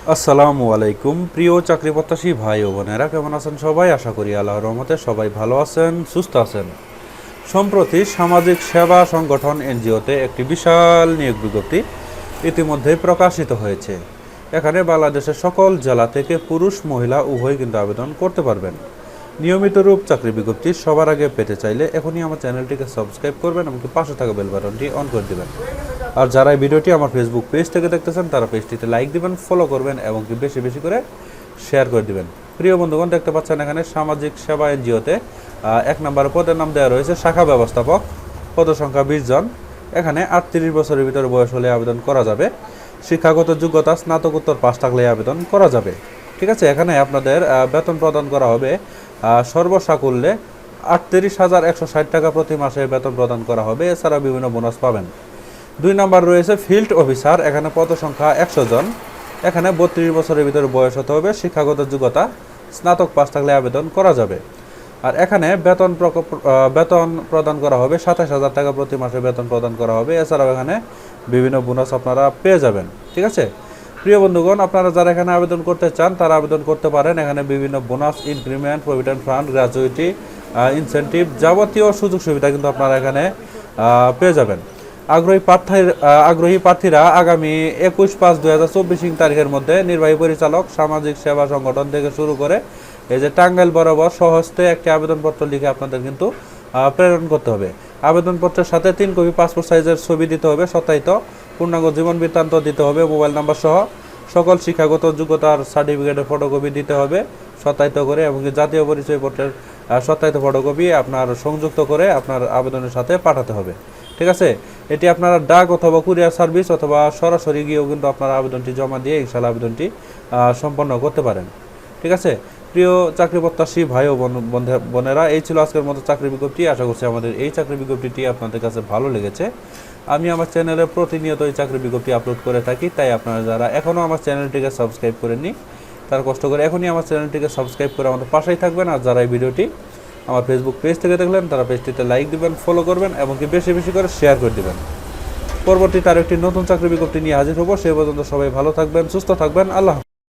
আসসালামু আলাইকুম প্রিয় চাকরি প্রত্যাশী ভাই ও বোনেরা, কেমন আছেন সবাই? আশা করি আল্লাহর রহমতে সবাই ভালো আছেন, সুস্থ আছেন। সম্প্রতি সামাজিক সেবা সংগঠন এনজিওতে একটি বিশাল নিয়োগ বিজ্ঞপ্তি ইতিমধ্যেই প্রকাশিত হয়েছে। এখানে বাংলাদেশের সকল জেলা থেকে পুরুষ মহিলা উভয় কিন্তু আবেদন করতে পারবেন। নিয়মিত রূপ চাকরি বিজ্ঞপ্তি সবার আগে পেতে চাইলে এখনই আমার চ্যানেলটিকে সাবস্ক্রাইব করবেন এবং পাশে থাকা বেল বাটনটি অন করে দেবেন। আর যারা এই ভিডিওটি আমার ফেসবুক পেজ থেকে দেখতেছেন তারা পেজটিতে লাইক দিবেন, ফলো করবেন এবং বেশি বেশি করে শেয়ার করে দিবেন। প্রিয় বন্ধুগণ, দেখতে পাচ্ছেন এখানে সামাজিক সেবা এনজিওতে 1 নম্বর পদের নাম দেওয়া রয়েছে শাখা ব্যবস্থাপক, পদ সংখ্যা 20 জন। এখানে 38 বছরের ভিতরে বয়স হলে আবেদন করা যাবে। শিক্ষাগত যোগ্যতা স্নাতকোত্তর পাস থাকলে আবেদন করা যাবে। ঠিক আছে, এখানে আপনাদের বেতন প্রদান করা হবে সর্বসাকুল্যে 38,160 টাকা প্রতি মাসে বেতন প্রদান করা হবে। এছাড়া বিভিন্ন বোনাস পাবেন। 2 নম্বর রয়েছে ফিল্ড অফিসার, এখানে পদ সংখ্যা 100 জন। এখানে 32 বছরের ভিতরে বয়স হতে হবে। শিক্ষাগত যোগ্যতা স্নাতক পাস থাকলে আবেদন করা যাবে। আর এখানে বেতন প্রদান করা হবে 27,000 টাকা প্রতি মাসে বেতন প্রদান করা হবে। এছাড়াও এখানে বিভিন্ন বোনাস আপনারা পেয়ে যাবেন। ঠিক আছে প্রিয় বন্ধুগণ, আপনারা যারা এখানে আবেদন করতে চান তারা আবেদন করতে পারেন। এখানে বিভিন্ন bonus, increment, provident fund, gratuity, incentive, যাবতীয় সুযোগ সুবিধা কিন্তু আপনারা এখানে পেয়ে যাবেন। আগ্রহী প্রার্থীরা আগামী 21/5/2024 তারিখের মধ্যে নির্বাহী পরিচালক সামাজিক সেবা সংগঠন থেকে শুরু করে এই যে টাঙ্গাইল বরাবর সহস্তে একটি আবেদনপত্র লিখে আপনাদের কিন্তু প্রেরণ করতে হবে। আবেদনপত্রের সাথে 3 কপি পাসপোর্ট সাইজের ছবি দিতে হবে, সত্যায়িত পূর্ণাঙ্গ জীবন বৃত্তান্ত দিতে হবে, মোবাইল নাম্বার সহ সকল শিক্ষাগত যোগ্যতার সার্টিফিকেটের ফটোকপি দিতে হবে সত্যায়িত করে, এবং জাতীয় পরিচয়পত্রের সত্যায়িত ফটোকপি আপনার সংযুক্ত করে আপনার আবেদনের সাথে পাঠাতে হবে। ঠিক আছে, এটি আপনারা ডাক অথবা কুরিয়ার সার্ভিস অথবা সরাসরি গিয়েও কিন্তু আপনারা আবেদনটি জমা দিয়ে ইনশাআল্লাহ আবেদনটি সম্পন্ন করতে পারেন। ঠিক আছে প্রিয় চাকরি প্রত্যাশী ভাই ও বোনেরা, এই ছিল আজকের মতো চাকরি বিজ্ঞপ্তি। আশা করছি আমাদের এই চাকরি বিজ্ঞপ্তিটি আপনাদের কাছে ভালো লেগেছে। আমি আমার চ্যানেলে প্রতিনিয়ত এই চাকরি বিজ্ঞপ্তি আপলোড করে থাকি, তাই আপনারা যারা এখনও আমার চ্যানেলটিকে সাবস্ক্রাইব করেননি তারা কষ্ট করে এখনই আমার চ্যানেলটিকে সাবস্ক্রাইব করে আমাদের পাশেই থাকবেন। আর যারা এই ভিডিওটি আমার ফেসবুক পেজ থেকে দেখলেন তারা পেজটিতে লাইক দিবেন, ফলো করবেন এবং বেশি বেশি করে শেয়ার করে দিবেন। পরবর্তীতে আরও একটি নতুন চাকরি বিজ্ঞপ্তি নিয়ে হাজির হব। সে পর্যন্ত সবাই ভালো থাকবেন, সুস্থ থাকবেন। আল্লাহ।